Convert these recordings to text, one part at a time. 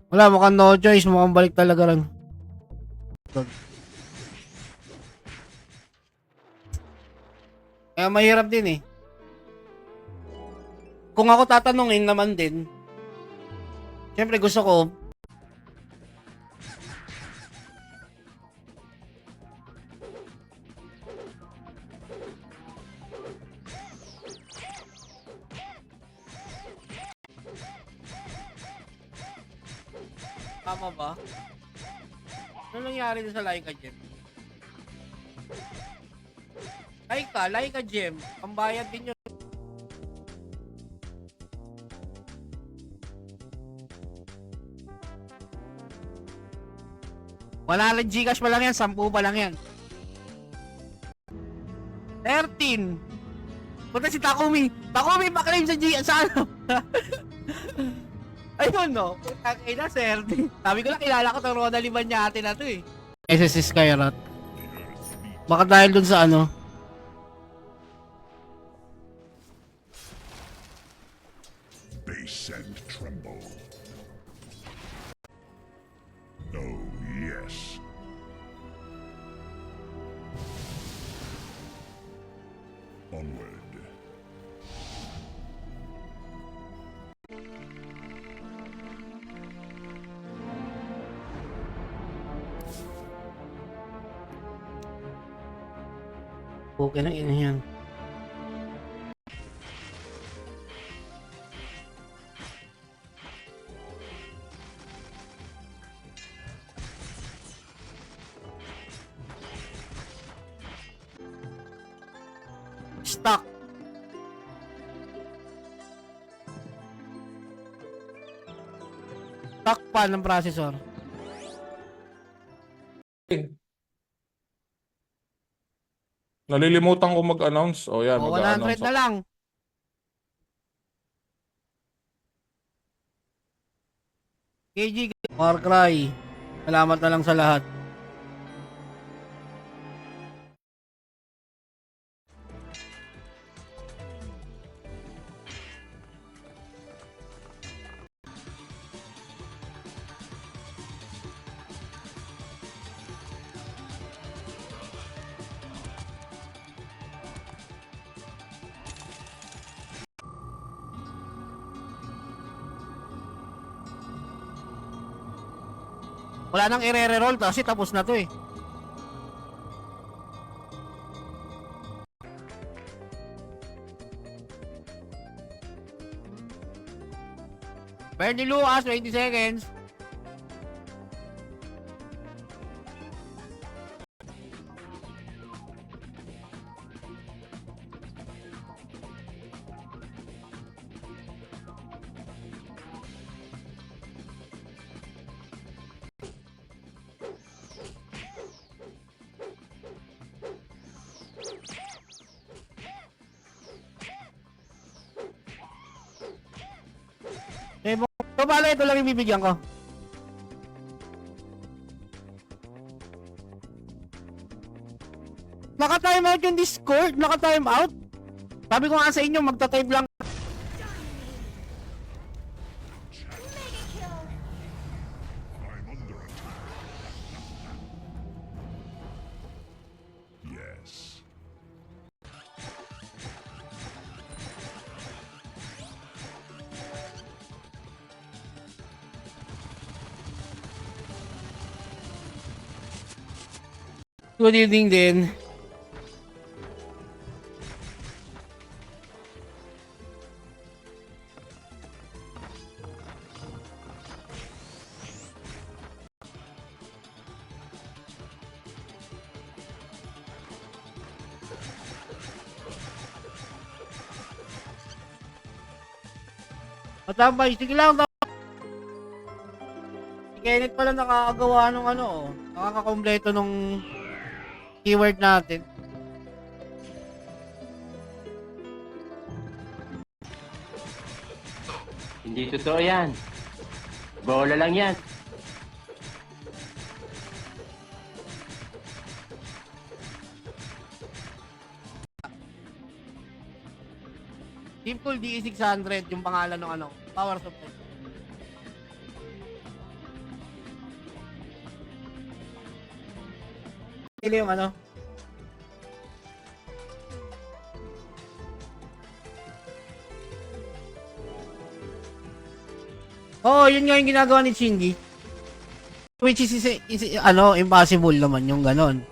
Wala, mukhang no choice. Mukhang balik talaga rin. Kaya mahirap din eh. Kung ako tatanungin naman din, syempre gusto ko, tama ba? Ano nangyari dun sa Laika Gem? Laika Gem, pambayad din yun. Wala lang Gcash pa lang yan, 10 pa lang yan. 13. Punta si Takumi. Takumi pa-claim sa sa ano? Ayun no. Putang ina, 13. Sabi ko lang kilala ko tong Ronald Ibanyate na to eh. SSS Skyrat. Baka dahil dun sa ano. Base and tremble. Oh, yes. Onward. Okay na ina yan. Stuck. Stuck pa ng processor. Nalilimutan ko mag-announce. O yan, O, mag-announce 100 na lang. KG Warcry. Salamat na lang sa lahat. Wala nang i-re-roll kasi tapos na to eh. Bernie Lucas, 20 seconds. So, bala ito lang yung bibigyan ko. Naka-time out yung Discord? Naka-time out? Sabi ko nga sa inyo, magta-type lang. I'm under attack. Yes. Good evening din. Matambay, sige lang. Si Kenneth pala nakakagawa nung ano, oh. Nakakakompleto nung keyword natin. Hindi totoo yan. Bola lang yan. Simple DE600 yung pangalan ng ano, power supply. nila yung ano. Oo, yun nga yung ginagawa ni Shinji. Which is ano, impossible naman yung ganon.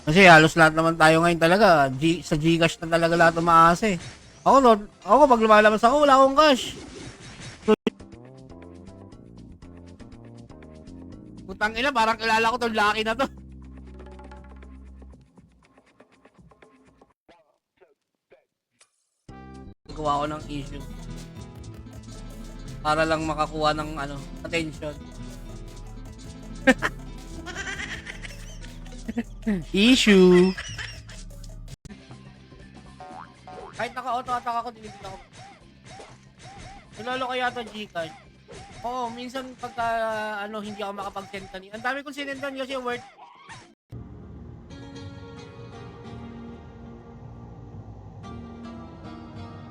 Kasi halos lahat naman tayo ngayon talaga, sa Gcash na talaga lahat umaasa eh. Ako pag lumalabas ako, wala akong cash. So, putang ina, parang kilala ko tong Lucky na to. Gawa ko ng issue. Para lang makakuha ng ano, attention. Issue. Kahit naka-auto-attack ako, dinibig ako. Nilolo ko yata Gcash. Oo, minsan pagka ano, hindi ako makapag-send kanina. Ang dami kong sinendan kasi worth.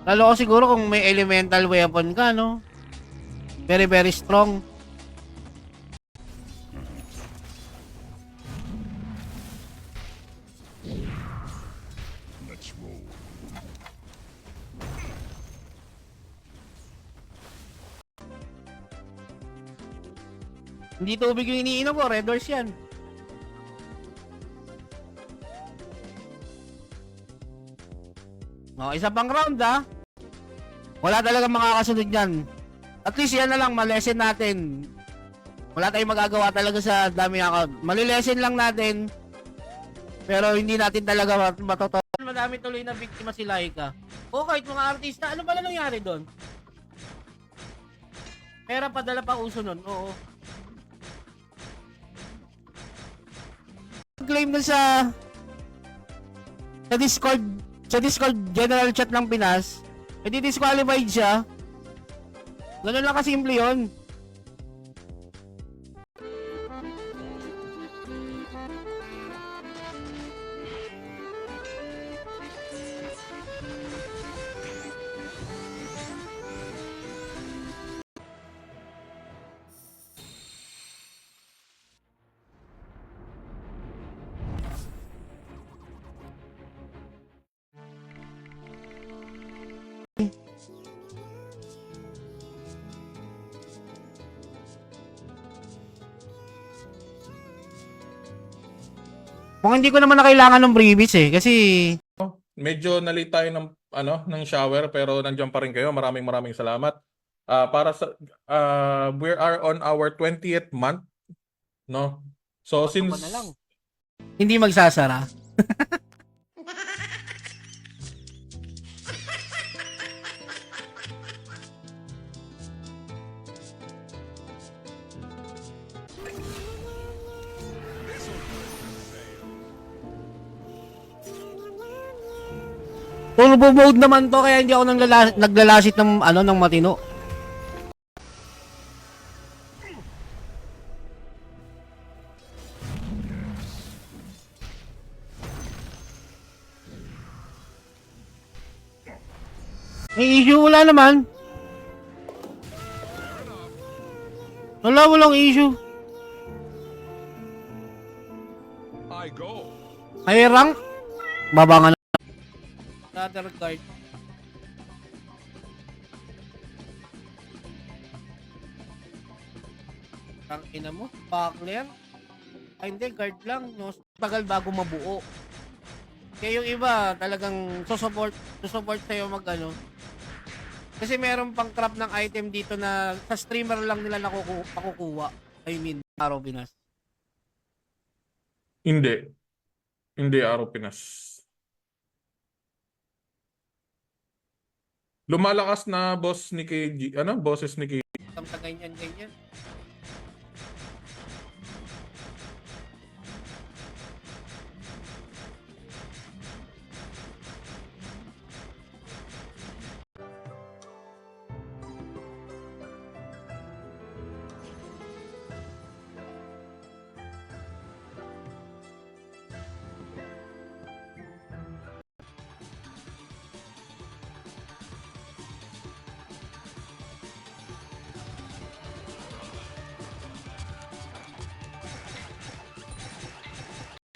Lalo ko siguro kung may elemental weapon ka, no? Very, very strong. Let's roll. Hindi tubig yung iniinom ko, Red Horse yan. O, isa pang round ha. Wala talagang makakasunod yan. At least yan na lang, malesen natin. Wala tayong magagawa talaga sa dami account. Malilesen lang natin. Pero hindi natin talaga matoto. Madami tuloy na biktima si Laika. O kahit mga artista, ano pala nangyari doon? Pera padala pa uso nun, oo. Claim na sa Discord general chat ng Pinas, edi disqualified siya. Ganun lang kasimple yun. Kung hindi ko naman na kailangan ng previous eh, kasi Medyo nalate tayo ng ano, ng shower pero nandiyan pa rin kayo. Maraming salamat. Para sa we are on our 20th month, no? So Bato pa since na lang. Hindi magsasara. Turbo mode naman to kaya hindi ako naglalasit ng ano ng matino. May issue wala naman. Walang issue. I go. Ay rank. Babangan. Another card. Ang ina mo, backler. Ay hindi, guard lang. No? Tagal bago mabuo. Kaya yung iba talagang susupport sa'yo mag ano. Kasi meron pang crop ng item dito na sa streamer lang nila nakukuha. I mean, Araw Pinas. hindi. Hindi Araw Pinas. Lumalakas na boss ni KG, ano? Bosses ni KG. Sa ganyan.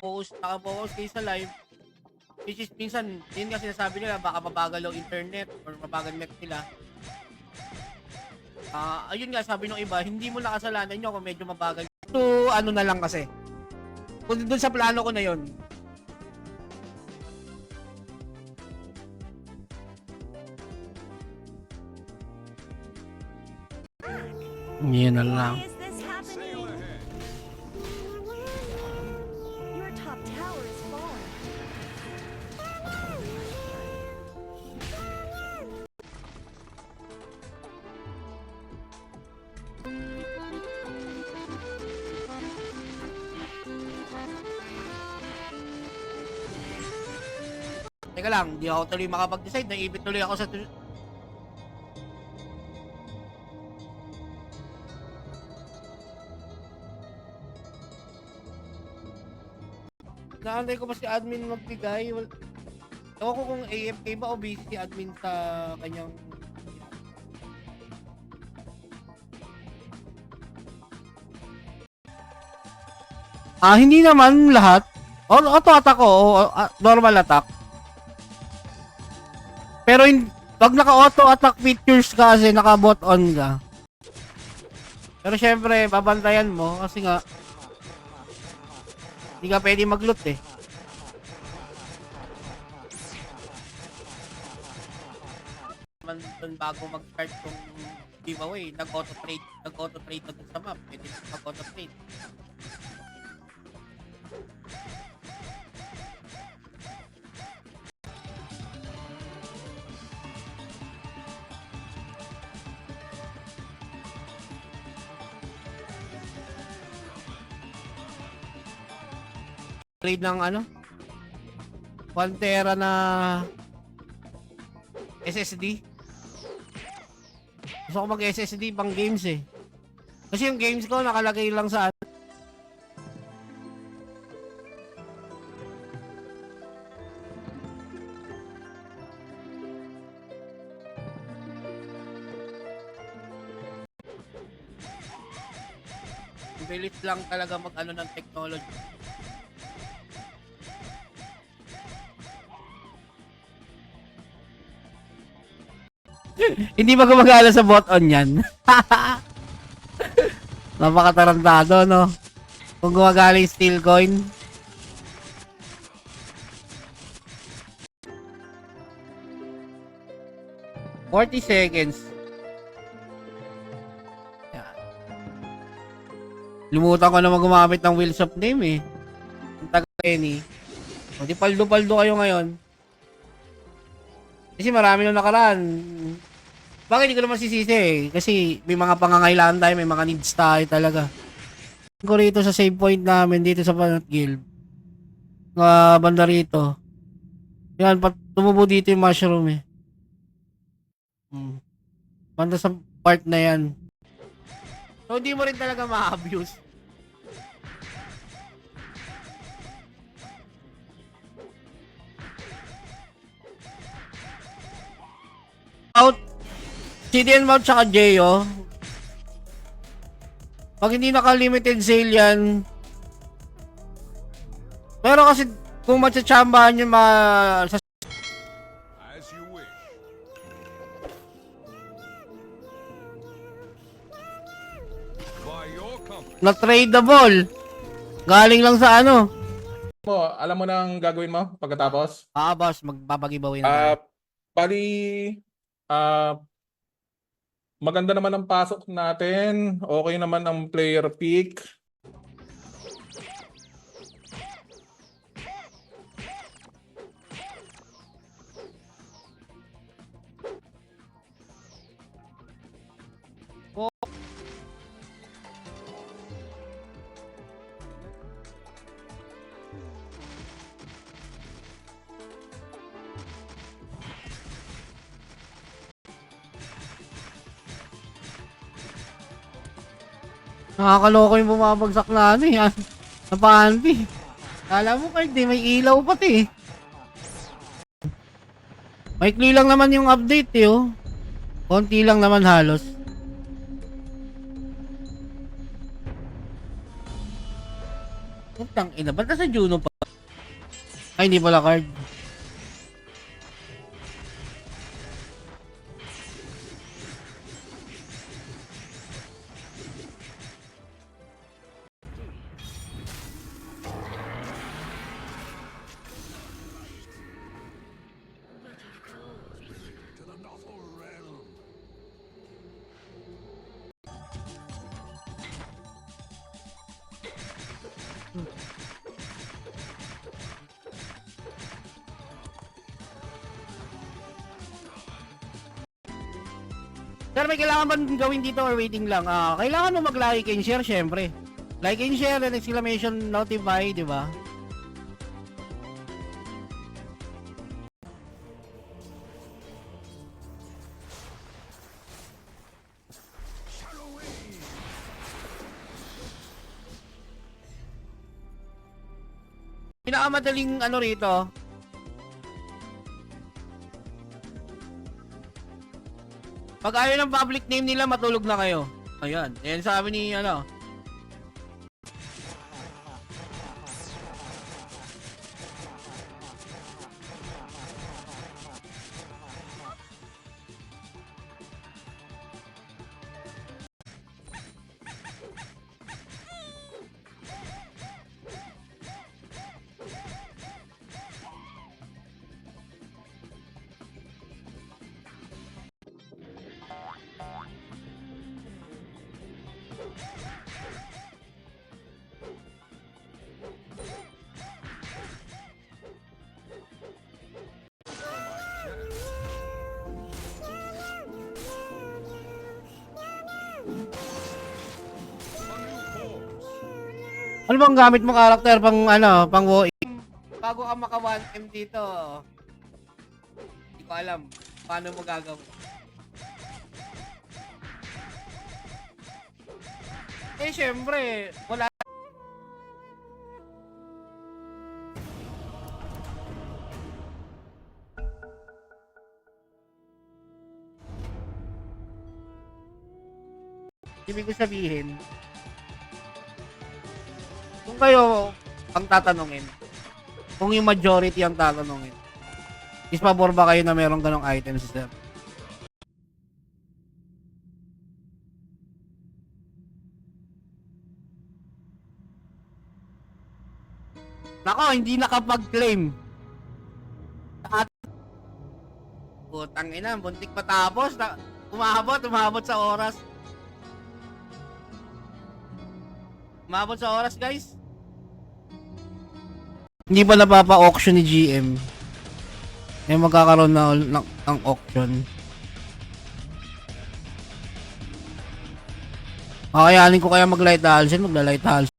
naka-focus kayo sa live, which is minsan, yun nga sinasabi nila, baka mabagal yung internet or mabagal net nila. Ayun nga, sabi ng iba, hindi mo nakasalanan nyo kung medyo mabagal. So, ano na lang kasi. Kung dun sa plano ko na yun, yun na lang. Why is this happening? Your top tower is falling. Teka lang, di ako tuloy makapag-decide. Naipit tuloy ako sa... Naantay ko pa si admin magbigay. Ewan ko kung AFK ba o busy si admin sa kanyang... hindi naman lahat. Auto attack ko, normal attack. Pero pag naka-auto attack features ka kasi naka-bot on ka. Pero syempre, babantayan mo kasi nga hindi ka pwede mag-loot eh. Bago mag-start tong giveaway, nag-auto-trade na dun sa map. Pwede mag-auto-trade. Trade ng ano? 1 tera na SSD. Gusto ko mag SSD pang games eh. Kasi yung games ko nakalagay lang sa bilis lang talaga mag-ano ng technology. Hindi ba gumagala sa bot on yan? Napakatarantado, no? Kung gumagala yung steel coin. $40 seconds. Yan. Lumutan ko naman gumamit ng Wheels of Name eh. Ang taga-Penny. O di paldo-paldo kayo ngayon. Kasi marami nung nakaraan. Bakit hindi ko naman sisisi eh? Kasi may mga pangangailangan tayo, may mga needs tayo talaga. Ko rito sa save point namin dito sa Banat Guild. Banda rito. Yan, tumubo dito yung mushroom eh. Banda sa part na yan. So hindi mo rin talaga ma-abuse. Out CDN Mount tsaka Jeyo. Pag hindi naka-limited sale yan. Pero kasi kung matsatsambahan nyo sa As you wish. By your company. na tradable. Galing lang sa ano. Alam mo na ang gagawin mo pagkatapos? Boss, magbabagibawi na. Bali, maganda naman ang pasok natin. Okay naman ang player pick. Nakakaloko yung bumabagsak na ano eh. Na panty. Kala mo kahit di may ilaw pati eh. Maikli lang naman yung update eh oh. Konti lang naman halos. Putang ina, ba't nasa Juno pa? Ay, hindi pala card. Sir, may kailangan ba gawin dito or waiting lang? Kailangan mo mag-like and share, syempre. Like and share and exclamation notify, di ba? Pinakamadaling ano rito, pag ayaw ng public name nila, matulog na kayo. Ayan. Ayan sabi ni ano. Ano bang gamit mo karakter pang ano, pang WoE? Bago ka maka 1M dito. Hindi ko alam paano mo gagawin. Eh syempre, wala. Ibig ko sabihin, kung kayo ang tatanungin, kung yung majority ang tatanungin, is pabor ba kayo na merong ganong items, sir? Nako, hindi nakapag-claim. At putang ina, buntik patapos. Umabot sa oras. Umabot sa oras, guys. Hindi pa napapa-auction ni GM. May magkakaroon na ng auction. Kakayanin ko kaya mag-light halsen, magla-light halsen.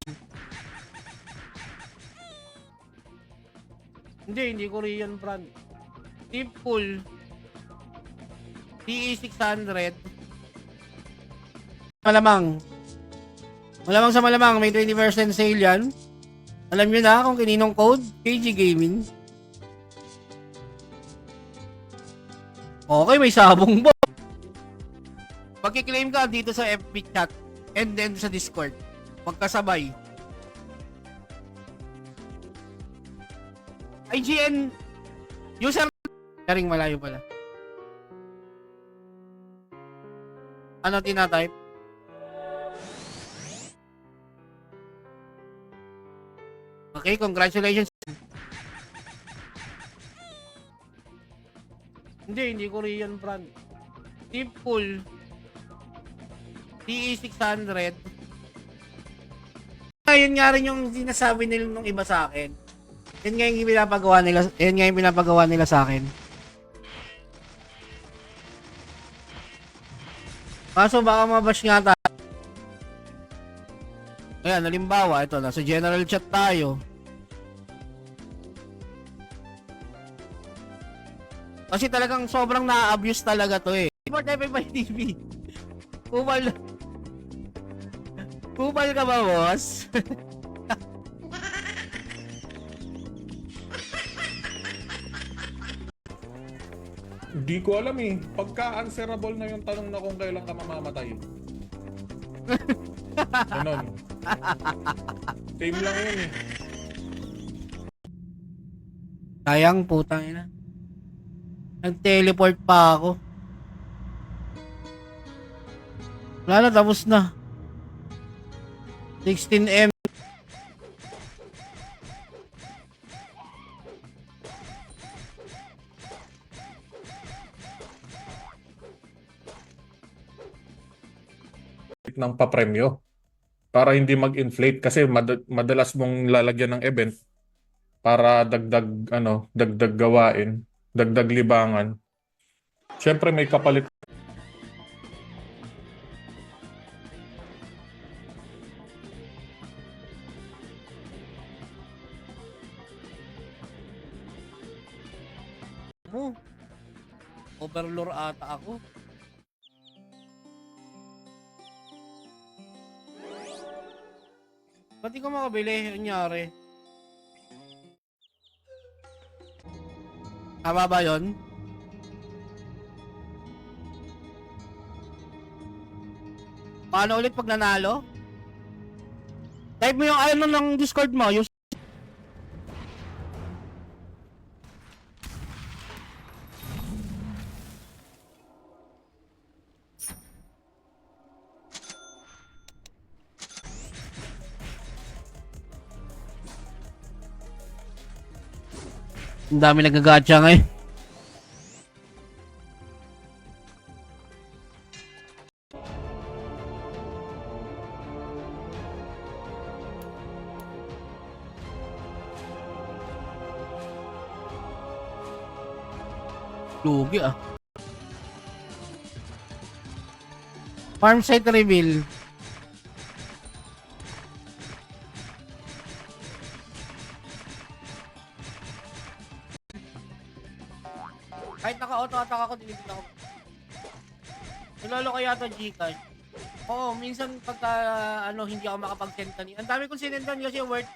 Hindi Korean brand. Deep Pool DE600. Malamang sa malamang may 20% sale yan. Alam nyo na kung kininong code, KG Gaming. Okay, may sabong ba? Pagkiklaim ka dito sa FB chat and then sa Discord, magkasabay. IGN user karing malayo pala. Ano tinatype? Okay, congratulations. Hindi Korean brand. Deep Pool DE600. Ayun nga rin yung sinasabi nila nung iba sa akin. Yan nga yung pinapagawa nila sa akin. Kaso baka mabash nga tayo. Ayan, halimbawa, ito, nasa general chat tayo. Kasi talagang sobrang na-abuse talaga to eh. Report FFI TV. Kupal ka ba, boss? Hindi ko alam eh. Pagka-answerable na yung tanong na kung kailan ka mamamatay. Ganon. Same lang yun eh. Sayang, putang ina. Nag-teleport pa ako. Wala na, tapos na. 16M. ng papremyo para hindi mag-inflate kasi madalas mong lalagyan ng event para dagdag gawain, dagdag libangan. Siyempre may kapalit. Mo. Overlord ata ako. Ba't di ko makabili? Anyari? Tama ba yun? Paano ulit pag nanalo? Type mo yung ano ng Discord mo, yung ang dami nagagacha ngayon. Lugi ah. Farm site reveal. Kahit naka-auto-attack ako, dinibig ako. Nilolo ko yata Gcash. Oo, minsan pagka hindi ako makapag-send kanina. Ang dami kong sinendan kasi worth.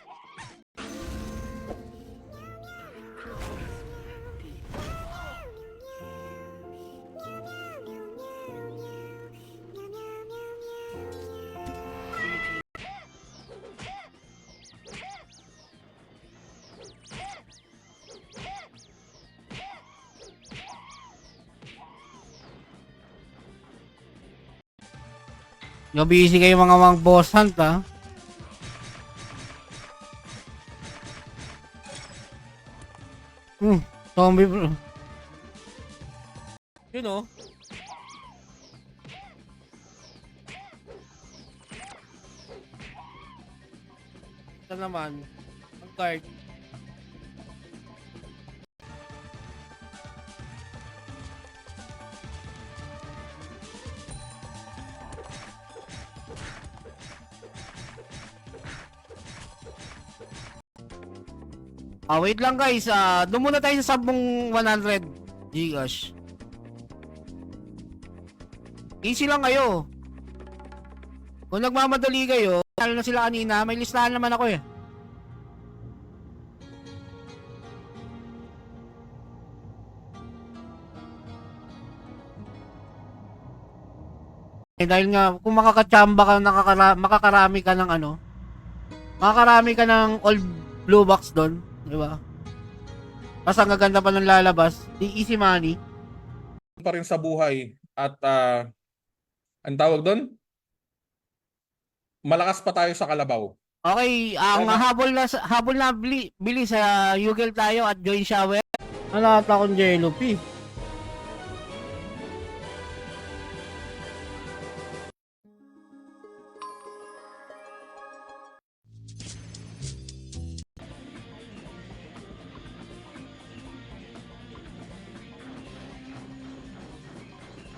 Yo, busy kayo mga boss hunt ha. Zombie bro. You know. Ito naman. Ang card. Wait lang guys. Doon muna tayo sa sabong 100 Gcash. Easy lang kayo. Kung nagmamadali kayo, lalo na sila kanina, may listahan naman ako eh. Dahil nga, kung makakachamba ka, makakarami ka ng makakarami ka ng old blue box doon. Diba? Mas ang gaganda pa ng lalabas. Di easy money. Pa rin sa buhay at ang tawag doon, malakas pa tayo sa kalabaw. Okay, ang habol na bili sa Yugel tayo at join shower. Ano ata akong Jello P?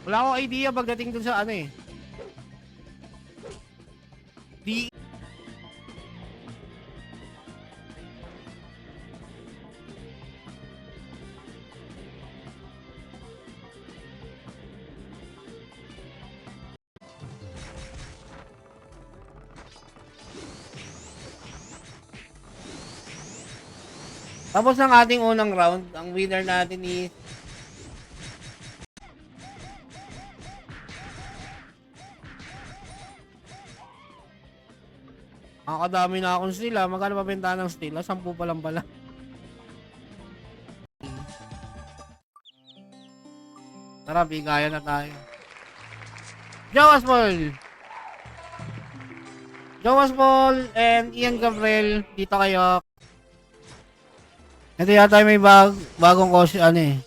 Wala akong idea pagdating dun sa Di Tapos ng ating unang round, ang winner natin is Nakakadami na akong steel. Magkano pa benta ng steel? 10 pa lang pala. Tara, bigayan na tayo. Jowas Paul! Jowas Paul and Ian Gabriel, dito kayo. Ito yata may bagong course, ano eh.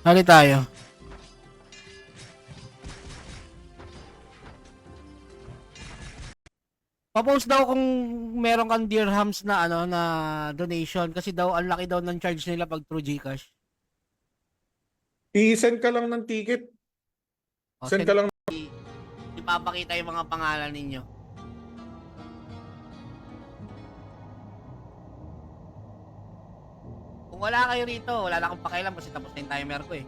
Hali tayo. Pa-post daw kung meron kang dirhams na ano na donation kasi daw ang laki daw ng charge nila pag through GCash. I-send ka lang ng ticket. O, Send ka lang. ipapakita yung mga pangalan ninyo. Kung wala kayo rito, wala na akong pakialam kasi tapos na yung timer ko eh.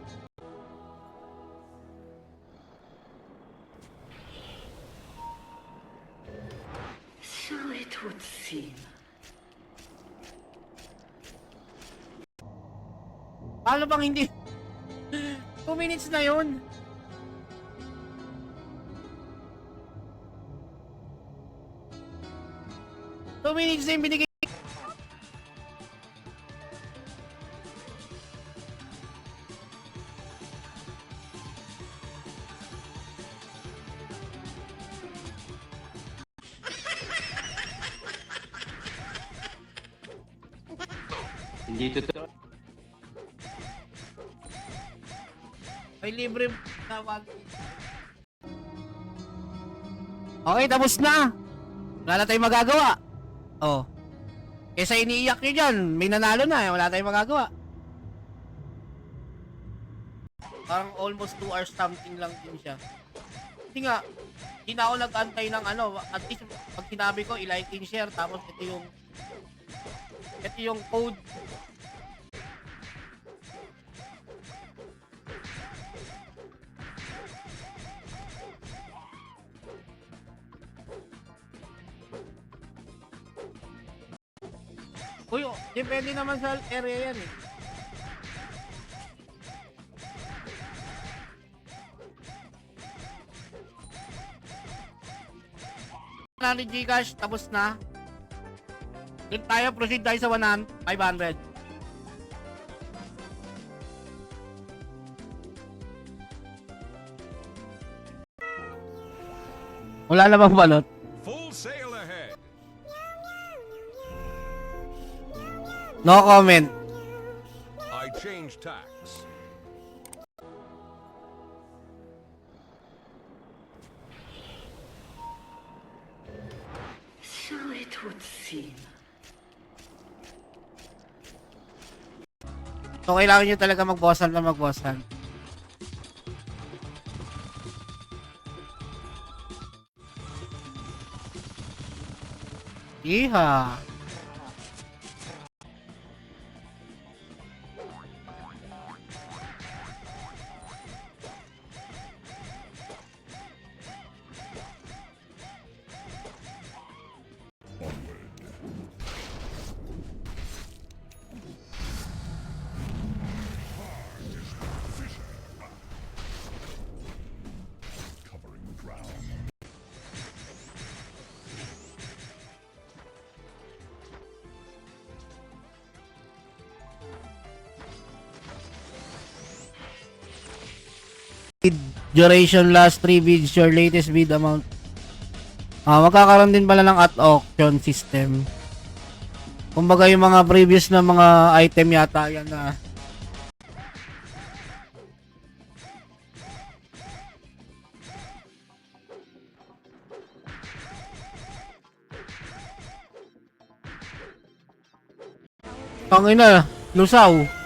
So it would seem. Paano bang hindi? 2 minutes na yun. Two minutes na yung binigay. Hindi totoo. May libre na wag. Okay, tapos na. Wala na tayong magagawa. Oh. Kesa iniiyak nyo dyan, may nanalo na, wala tayong magagawa. Parang almost 2 hours something lang din siya. Hindi nga, hindi na ako nag-antay ng ano, at least pag sinabi ko, i-like and share, tapos ito yung code. Uy, oh, depende naman sa area yan eh. Na ni Gcash, tapos na. Click tayo, proceed tayo sa 500. Wala na bang balot? Full sail ahead. No comment. I change tacks. So it would seem. So, kailangan nyo talaga mag-bossan na mag-bossan. Iha. Duration last 3 bids, your latest bid amount. Magkakaroon din pala ng at auction system. Kumbaga yung mga previous na mga item yata yan na Pangina, lusaw.